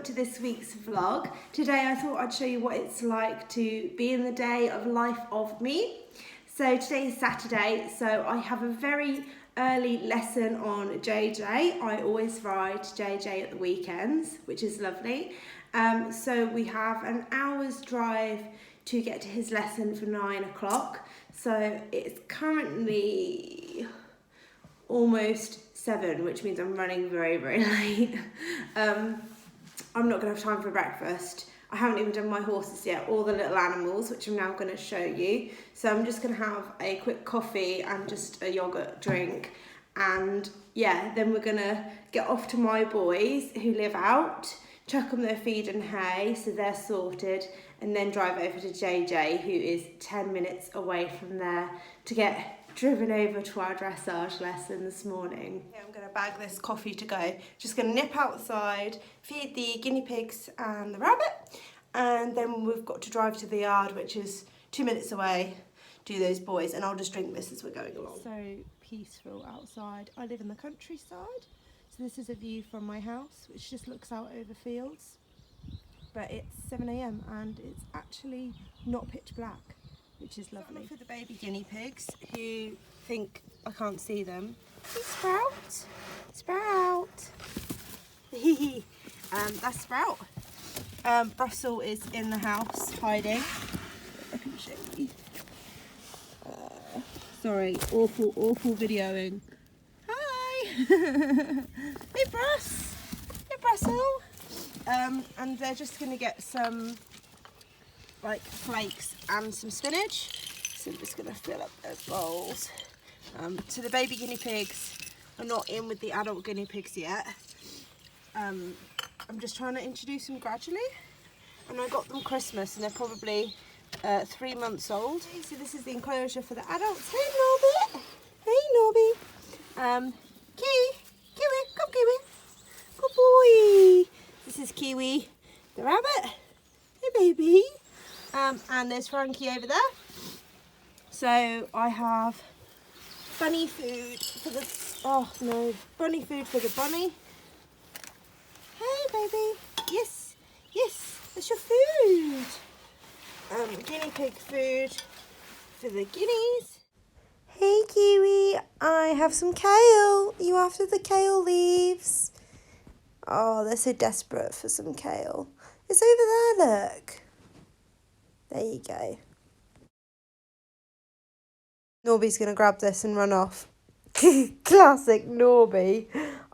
to this week's vlog. Today I thought I'd show you what it's like to be in the day of life of me. So today is Saturday, so I have a very early lesson on JJ. I always ride JJ at the weekends, which is lovely. So we have an hour's drive to get to his lesson for 9 o'clock. So it's currently almost 7, which means I'm running very, very late. I'm not going to have time for breakfast. I haven't even done my horses yet, or the little animals, which I'm now going to show you. So I'm just going to have a quick coffee and just a yogurt drink. And yeah, then we're going to get off to my boys who live out, chuck them their feed and hay, so they're sorted, and then drive over to JJ, who is 10 minutes away from there, to get driven over to our dressage lesson this morning. Okay, I'm going to bag this coffee to go. Just going to nip outside, feed the guinea pigs and the rabbit, and then we've got to drive to the yard, which is 2 minutes away, do those boys, and I'll just drink this as we're going along. So peaceful outside. I live in the countryside, so this is a view from my house, which just looks out over fields. But it's 7 AM and it's actually not pitch black, which is lovely. For the baby guinea pigs who think I can't see them. Hey, Sprout! Sprout! That's Sprout. Brussels is in the house hiding. I can show you. Sorry, awful videoing. Hi! Hey, Bruss! Hey, Brussels! And they're just going to get some like flakes and some spinach, so I'm just going to fill up those bowls. So the baby guinea pigs are not in with the adult guinea pigs yet. I'm just trying to introduce them gradually, and I got them Christmas and they're probably 3 months old. So this is the enclosure for the adults. Hey Norby! Hey Norby! Kiwi, come Kiwi! Good boy! This is Kiwi the rabbit. Hey baby! And there's Frankie over there. So I have bunny food for the, bunny food for the bunny. Hey baby, yes, that's your food. Guinea pig food for the guineas. Hey Kiwi, I have some kale. Are you after the kale leaves? Oh, they're so desperate for some kale. It's over there, look. There you go. Norby's going to grab this and run off. Classic Norby.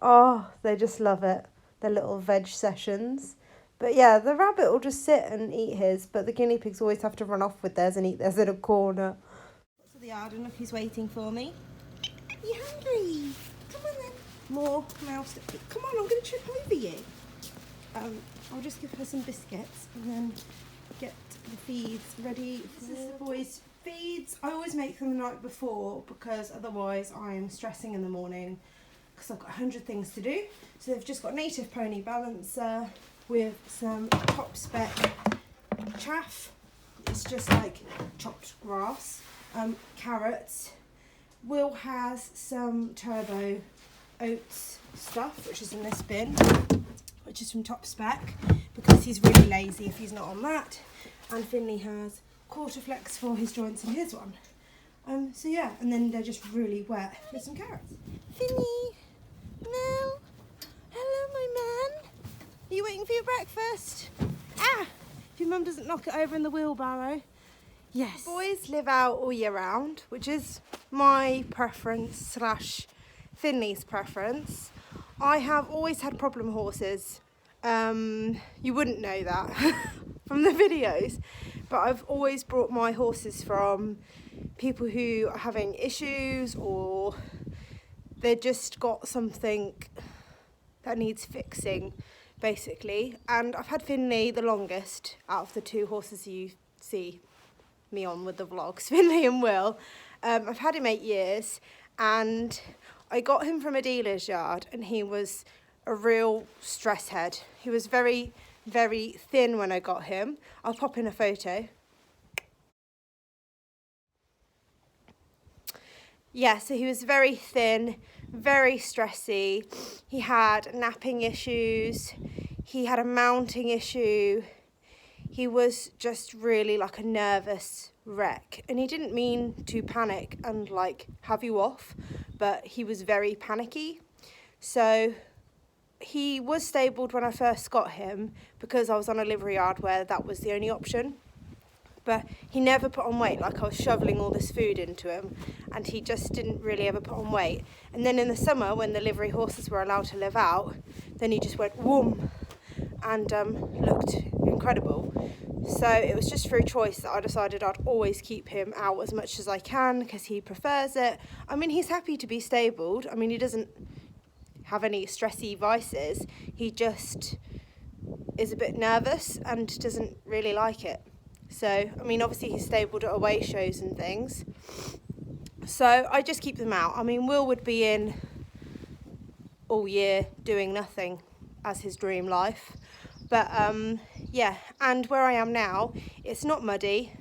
Oh, they just love it. Their little veg sessions. But yeah, the rabbit will just sit and eat his, but the guinea pigs always have to run off with theirs and eat theirs in a corner. To the yard, and look who's waiting for me. Are you hungry? Come on then. More mouse. Come on, I'm going to trip over you. I'll just give her some biscuits and then get the feeds ready. This is the boys' feeds. I always make them the night before because otherwise I'm stressing in the morning because I've got 100 things to do. So they've just got native pony balancer with some top spec chaff. It's just like chopped grass. Carrots. Will has some turbo oats stuff, which is in this bin, which is from top spec because he's really lazy if he's not on that. And Finley has quarterflex for his joints in his one. So yeah, and then they're just really wet with some carrots. Finley, no, hello my man. Are you waiting for your breakfast? Ah, if your mum doesn't knock it over in the wheelbarrow. Yes. Boys live out all year round, which is my preference / Finley's preference. I have always had problem horses. You wouldn't know that from the videos, but I've always brought my horses from people who are having issues or they've just got something that needs fixing, basically. And I've had Finley the longest out of the 2 horses you see me on with the vlogs, Finley and Will. I've had him 8 years, and I got him from a dealer's yard, and he was a real stress head. He was very, very thin when I got him. I'll pop in a photo. Yeah, so he was very thin, very stressy. He had napping issues. he had a mounting issue. He was just really like a nervous wreck, and he didn't mean to panic and like have you off, but he was very panicky. So he was stabled when I first got him because I was on a livery yard where that was the only option. But he never put on weight. Like, I was shoveling all this food into him and he just didn't really ever put on weight. And then in the summer, when the livery horses were allowed to live out, then he just went whoom and looked incredible. So it was just through choice that I decided I'd always keep him out as much as I can because he prefers it. I mean, he's happy to be stabled. I mean, he doesn't have any stressy vices. He just is a bit nervous and doesn't really like it. So, I mean, obviously he's stabled at away shows and things. So I just keep them out. I mean, Will would be in all year doing nothing as his dream life. But yeah, and where I am now, it's not muddy.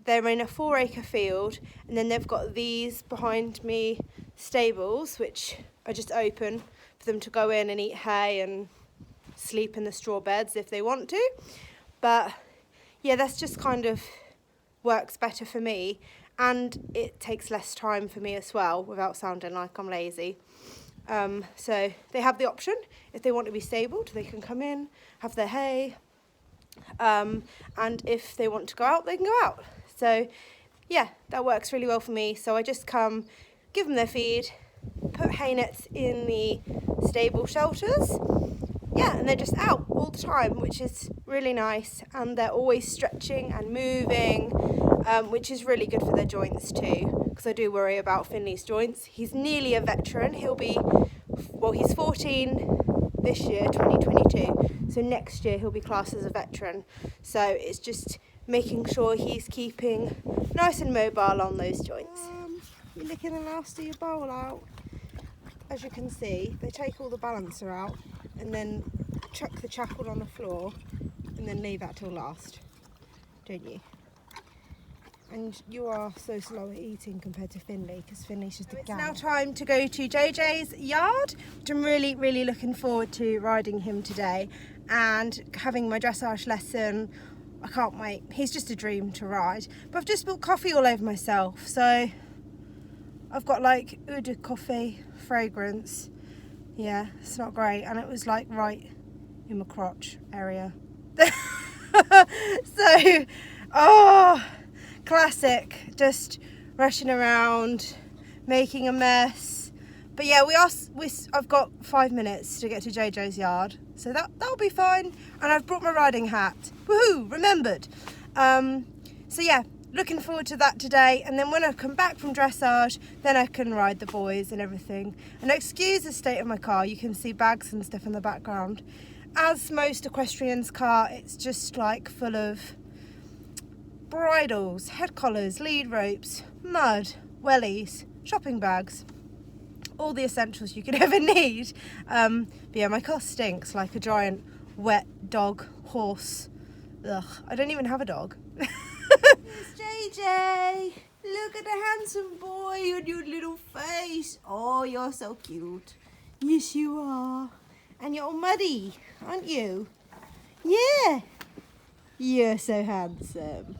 They're in a 4-acre field, and then they've got these behind me stables, which are just open for them to go in and eat hay and sleep in the straw beds if they want to. But yeah, that's just kind of works better for me, and it takes less time for me as well without sounding like I'm lazy. So they have the option, if they want to be stabled, they can come in, have their hay, and if they want to go out, they can go out. So yeah, that works really well for me. So I just come, give them their feed, put hay nets in the stable shelters, yeah, and they're just out all the time, which is really nice, and they're always stretching and moving, which is really good for their joints too, because I do worry about Finley's joints. He's nearly a veteran. He's 14 this year, 2022, so next year he'll be classed as a veteran. So it's just making sure he's keeping nice and mobile on those joints. You're licking the last of your bowl out. As you can see, they take all the balancer out and then chuck the chackle on the floor and then leave that till last, don't you? And you are so slow at eating compared to Finley, because Finley's just a gal. It's now time to go to JJ's yard, which I'm really, really looking forward to riding him today and having my dressage lesson. I can't wait. He's just a dream to ride. But I've just spilled coffee all over myself, so I've got like oud coffee fragrance. Yeah, it's not great, and it was like right in my crotch area. So, classic, just rushing around, making a mess. But yeah, I've got 5 minutes to get to JJ's yard, so that'll be fine. And I've brought my riding hat. Woohoo! Remembered. So yeah, looking forward to that today. And then when I come back from dressage, then I can ride the boys and everything. And excuse the state of my car. You can see bags and stuff in the background. As most equestrians' car, it's just like full of bridles, head collars, lead ropes, mud, wellies, shopping bags, all the essentials you could ever need. But yeah, my car stinks like a giant wet dog horse. Ugh, I don't even have a dog. It's JJ. Look at the handsome boy on your little face. Oh, you're so cute. Yes, you are. And you're all muddy, aren't you? Yeah. You're so handsome.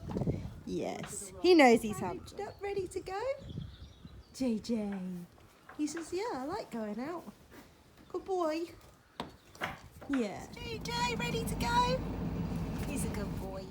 Yes. He knows he's handsome. Up, ready to go? JJ. He says, yeah, I like going out. Good boy. Yeah. JJ, ready to go? He's a good boy.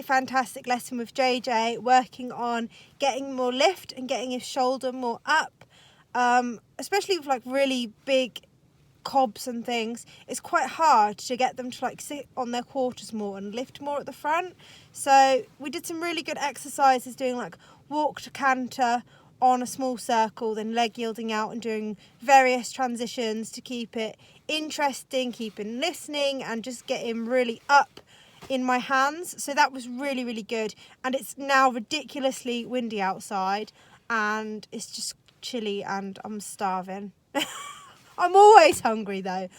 fantastic lesson with JJ, working on getting more lift and getting his shoulder more up, especially with like really big cobs and things. It's quite hard to get them to like sit on their quarters more and lift more at the front. So we did some really good exercises doing like walk to canter on a small circle, then leg yielding out, and doing various transitions to keep it interesting, keep him listening, and just get him really up in my hands. So that was really, really good. And it's now ridiculously windy outside, and it's just chilly, and I'm starving. I'm always hungry though.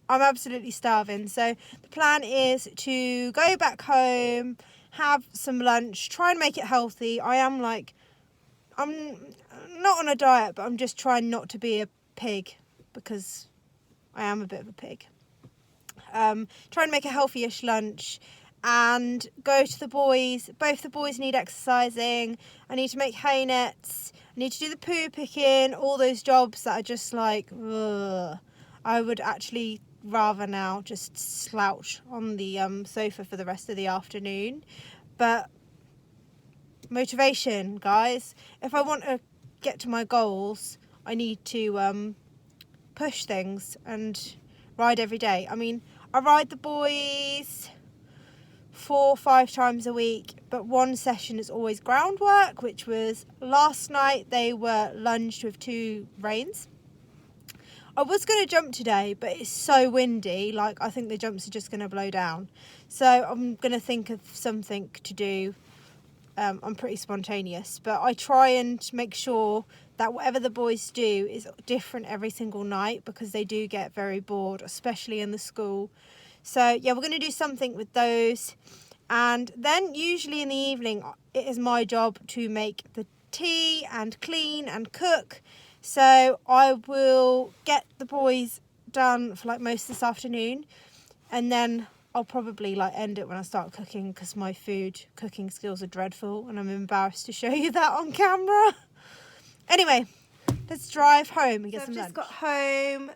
I'm absolutely starving. So the plan is to go back home, have some lunch, try and make it healthy. I'm not on a diet, but I'm just trying not to be a pig, because I am a bit of a pig. Try and make a healthy-ish lunch and go to the boys. Both the boys need exercising. I need to make hay nets. I need to do the poo picking, all those jobs that are just like, ugh. I would actually rather now just slouch on the sofa for the rest of the afternoon. But motivation, guys. If I want to get to my goals, I need to push things and ride every day. I mean, I ride the boys 4 or 5 times a week, but one session is always groundwork, which was last night. They were lunged with 2 reins. I was going to jump today, but it's so windy, like I think the jumps are just going to blow down. So I'm going to think of something to do. I'm pretty spontaneous, but I try and make sure that whatever the boys do is different every single night, because they do get very bored, especially in the school. So yeah, we're going to do something with those. And then usually in the evening, it is my job to make the tea and clean and cook. So I will get the boys done for like most this afternoon, and then I'll probably like end it when I start cooking, because my cooking skills are dreadful and I'm embarrassed to show you that on camera. Anyway, let's drive home and get some lunch. I've just got home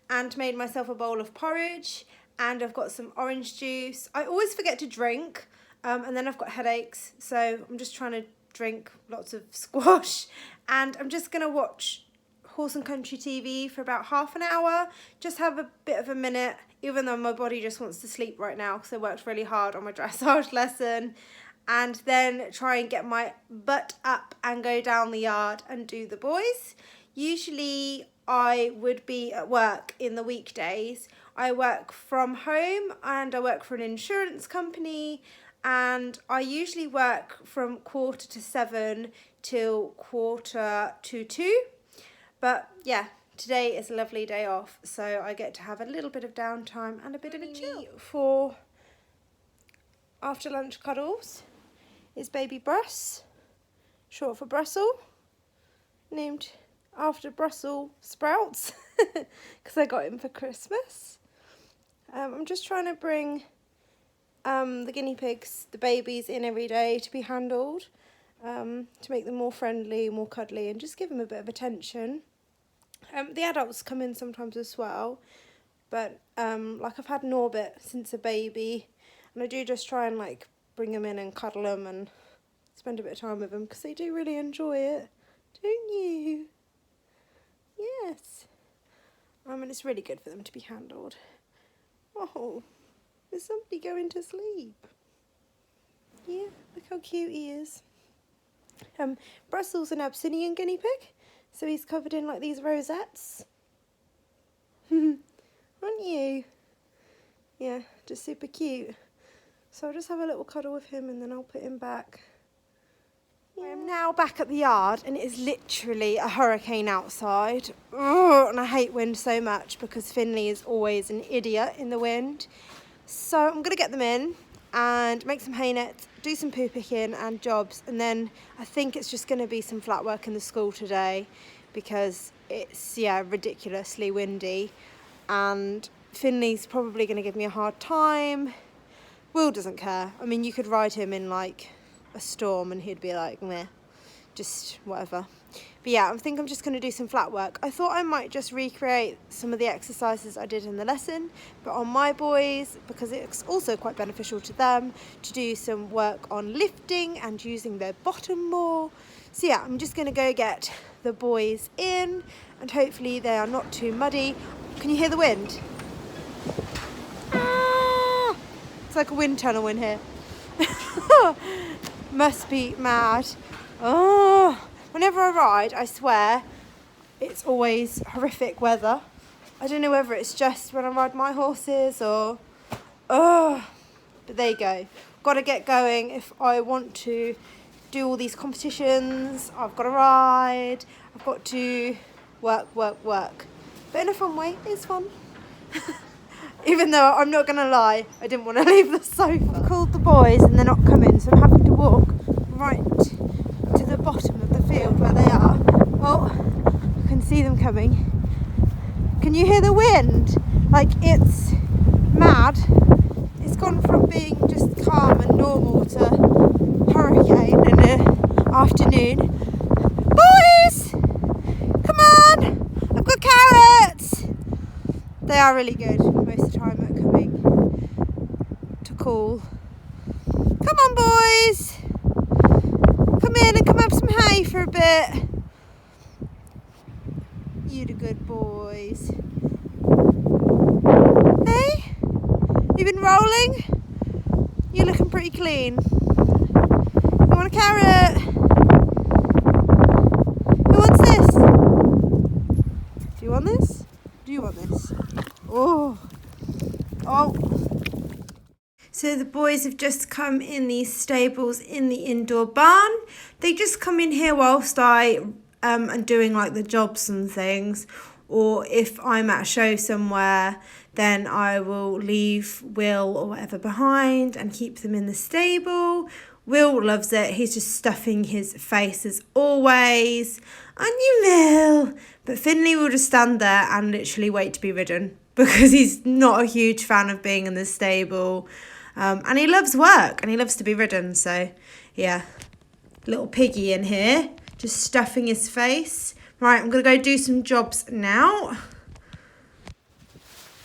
and made myself a bowl of porridge, and I've got some orange juice. I always forget to drink, and then I've got headaches, so I'm just trying to drink lots of squash, and I'm just going to watch Horse and Country TV for about half an hour, just have a bit of a minute, even though my body just wants to sleep right now because I worked really hard on my dressage lesson, and then try and get my butt up and go down the yard and do the boys. Usually I would be at work in the weekdays. I work from home and I work for an insurance company, and I usually work from 6:45 till 1:45. But yeah, today is a lovely day off, so I get to have a little bit of downtime and a bit of a chill. For after lunch cuddles is baby Bruss, short for Brussels, named after Brussels sprouts, because I got him for Christmas. I'm just trying to bring the guinea pigs, the babies, in every day to be handled, to make them more friendly, more cuddly, and just give them a bit of attention. The adults come in sometimes as well, but like I've had Norbit since a baby, and I do just try and like bring them in and cuddle them and spend a bit of time with them, because they do really enjoy it, don't you? Yes. And it's really good for them to be handled. Oh, is somebody going to sleep? Yeah, look how cute he is. Brussels an Abyssinian guinea pig, so he's covered in like these rosettes. Aren't you? Yeah, just super cute. So I'll just have a little cuddle with him and then I'll put him back. Yeah. I'm now back at the yard and it is literally a hurricane outside. Ugh, and I hate wind so much because Finley is always an idiot in the wind. So I'm going to get them in and make some hay nets, do some poo picking and jobs, and then I think it's just going to be some flat work in the school today because it's, yeah, ridiculously windy, and Finley's probably going to give me a hard time. Will doesn't care. I mean, you could ride him in like a storm and he'd be like, meh, just whatever. But yeah, I think I'm just going to do some flat work. I thought I might just recreate some of the exercises I did in the lesson, but on my boys, because it's also quite beneficial to them to do some work on lifting and using their bottom more. So yeah, I'm just going to go get the boys in, and hopefully they are not too muddy. Can you hear the wind? Ah! It's like a wind tunnel in here. Must be mad. Oh, whenever I ride, I swear, it's always horrific weather. I don't know whether it's just when I ride my horses or... but there you go. Got to get going if I want to do all these competitions. I've got to ride. I've got to work. But in a fun way, it's fun. Even though I'm not going to lie, I didn't want to leave the sofa. I've called the boys and they're not coming, so I'm having to walk right to the bottom of the field where they are. Oh, I can see them coming. Can you hear the wind? Like, it's mad. It's gone from being just calm and normal to hurricane in the afternoon. Boys! Come on! I've got carrots! They are really good most of the time at coming to call. Come on, boys! Come in and come have some hay for a bit. You the good boys. Hey? You been rolling? You're looking pretty clean. You want a carrot? Who wants this? Do you want this? Do you want this? Oh. So the boys have just come in these stables in the indoor barn. They just come in here whilst I am doing like the jobs and things. Or if I'm at a show somewhere, then I will leave Will or whatever behind and keep them in the stable. Will loves it. He's just stuffing his face as always. Aren't you, Will? But Finley will just stand there and literally wait to be ridden because he's not a huge fan of being in the stable. And he loves work and he loves to be ridden. So, yeah, little piggy in here, just stuffing his face. Right, I'm going to go do some jobs now.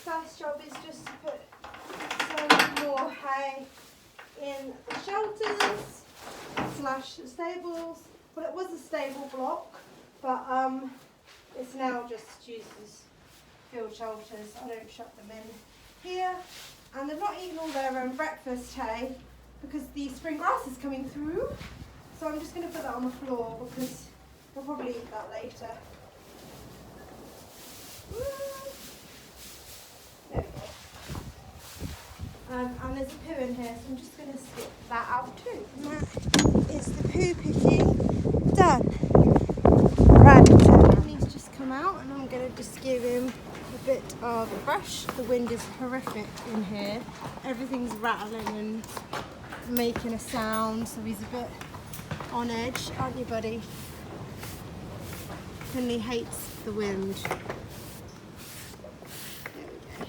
First job is just to put some more hay in the shelters / stables. Well, it was a stable block, but it's now just used as field shelters. I don't shut them in here. And they've not eaten all their breakfast hay because the spring grass is coming through. So I'm just going to put that on the floor because they'll probably eat that later. There we go. And there's a poo in here, so I'm just going to skip that out too. And that is the poo picking done. Right, he's just come out and I'm going to just give him a bit of a brush. The wind is horrific in here. Everything's rattling and making a sound, so he's a bit on edge, aren't you, buddy? Finley hates the wind. There we go.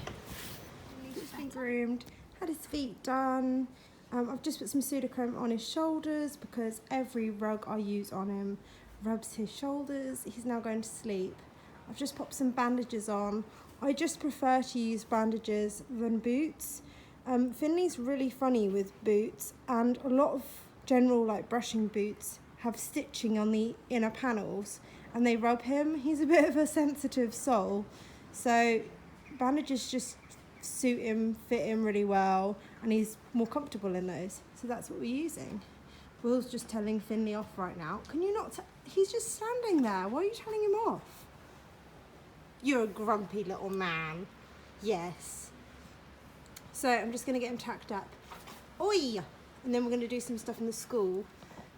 He's just been groomed, had his feet done. I've just put some Sudocrem on his shoulders because every rug I use on him rubs his shoulders. He's now going to sleep. I've just popped some bandages on. I just prefer to use bandages than boots. Finley's really funny with boots, and a lot of general like brushing boots have stitching on the inner panels and they rub him. He's a bit of a sensitive soul, so bandages just suit him, fit him really well, and he's more comfortable in those. So that's what we're using. Will's just telling Finley off right now. Can you not? He's just standing there. Why are you telling him off? You're a grumpy little man. Yes. So I'm just going to get him tacked up. Oi! And then we're going to do some stuff in the school.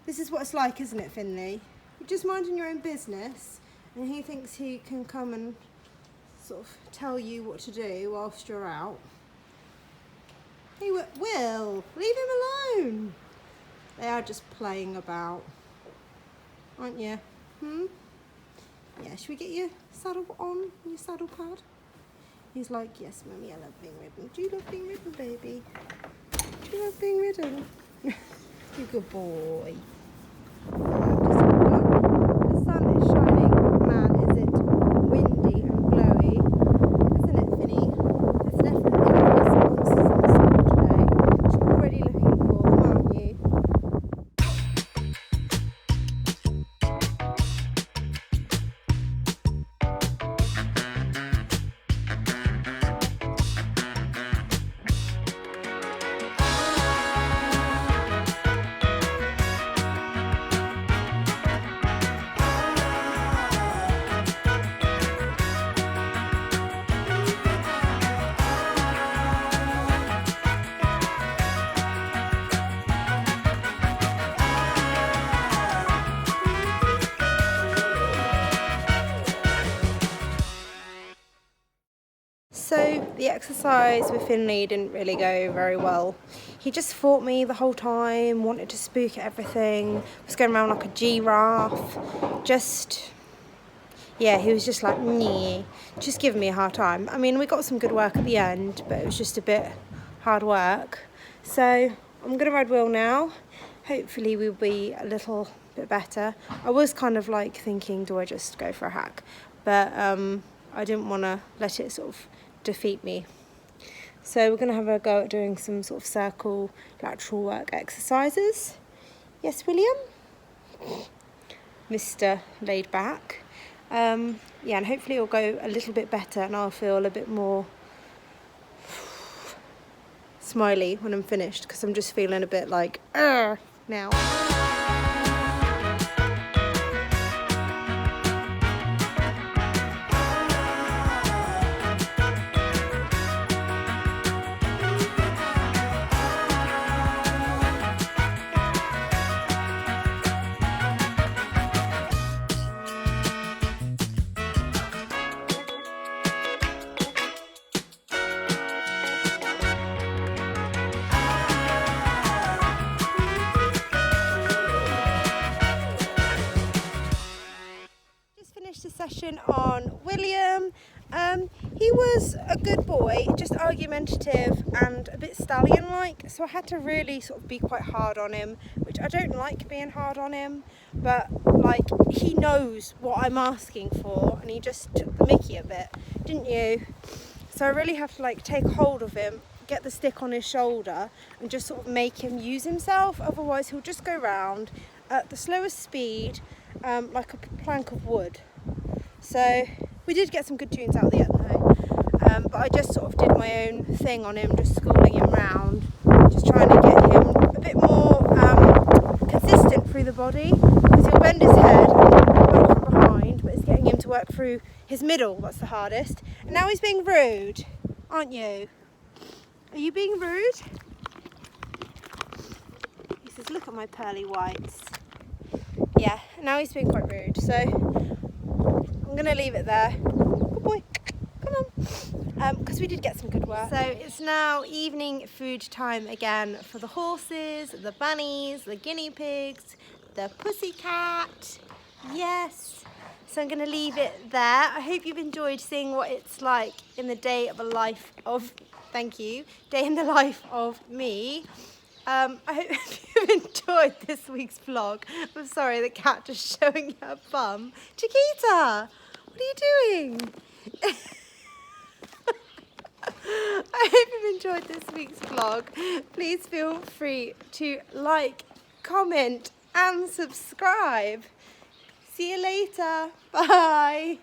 This is what it's like, isn't it, Finley? You're just minding your own business, and he thinks he can come and sort of tell you what to do whilst you're out. Hey, Will, leave him alone. They are just playing about, aren't you? Yeah, should we get your saddle on, your saddle pad? He's like, yes, Mummy, I love being ridden. Do you love being ridden, baby? Do you love being ridden? You're a good boy. the exercise with Finley didn't really go very well. He just fought me the whole time, wanted to spook at everything, was going around like a giraffe. Yeah, he was just like, "Nyeh," just giving me a hard time. I mean, we got some good work at the end, but it was just a bit hard work. So I'm going to ride Will now. Hopefully we'll be a little bit better. I was kind of like thinking, do I just go for a hack? But I didn't want to let it sort of defeat me. So we're going to have a go at doing some sort of circle lateral work exercises. Yes, William? Mr. Laid Back. Yeah, and hopefully it'll go a little bit better and I'll feel a bit more smiley when I'm finished, because I'm just feeling a bit like now. The session on William. He was a good boy, just argumentative and a bit stallion-like, so I had to really sort of be quite hard on him, which I don't like being hard on him, but like he knows what I'm asking for and he just took the mickey a bit, didn't you? So I really have to like take hold of him, get the stick on his shoulder and just sort of make him use himself, otherwise he'll just go round at the slowest speed, like a plank of wood. So we did get some good tunes out at the end though, but I just sort of did my own thing on him, just schooling him round, just trying to get him a bit more consistent through the body, because he'll bend his head and work from behind, but it's getting him to work through his middle that's the hardest. And now he's being rude, aren't you? Are you being rude? He says, look at my pearly whites. Yeah, now he's being quite rude, so I'm going to leave it there. Good boy, come on. Because we did get some good work. So it's now evening food time again for the horses, the bunnies, the guinea pigs, the pussycat. Yes. So I'm going to leave it there. I hope you've enjoyed seeing what it's like in the day in the life of me. I hope you've enjoyed this week's vlog. I'm sorry, the cat just showing her bum. Chiquita, what are you doing? I hope you've enjoyed this week's vlog. Please feel free to like, comment and subscribe. See you later. Bye.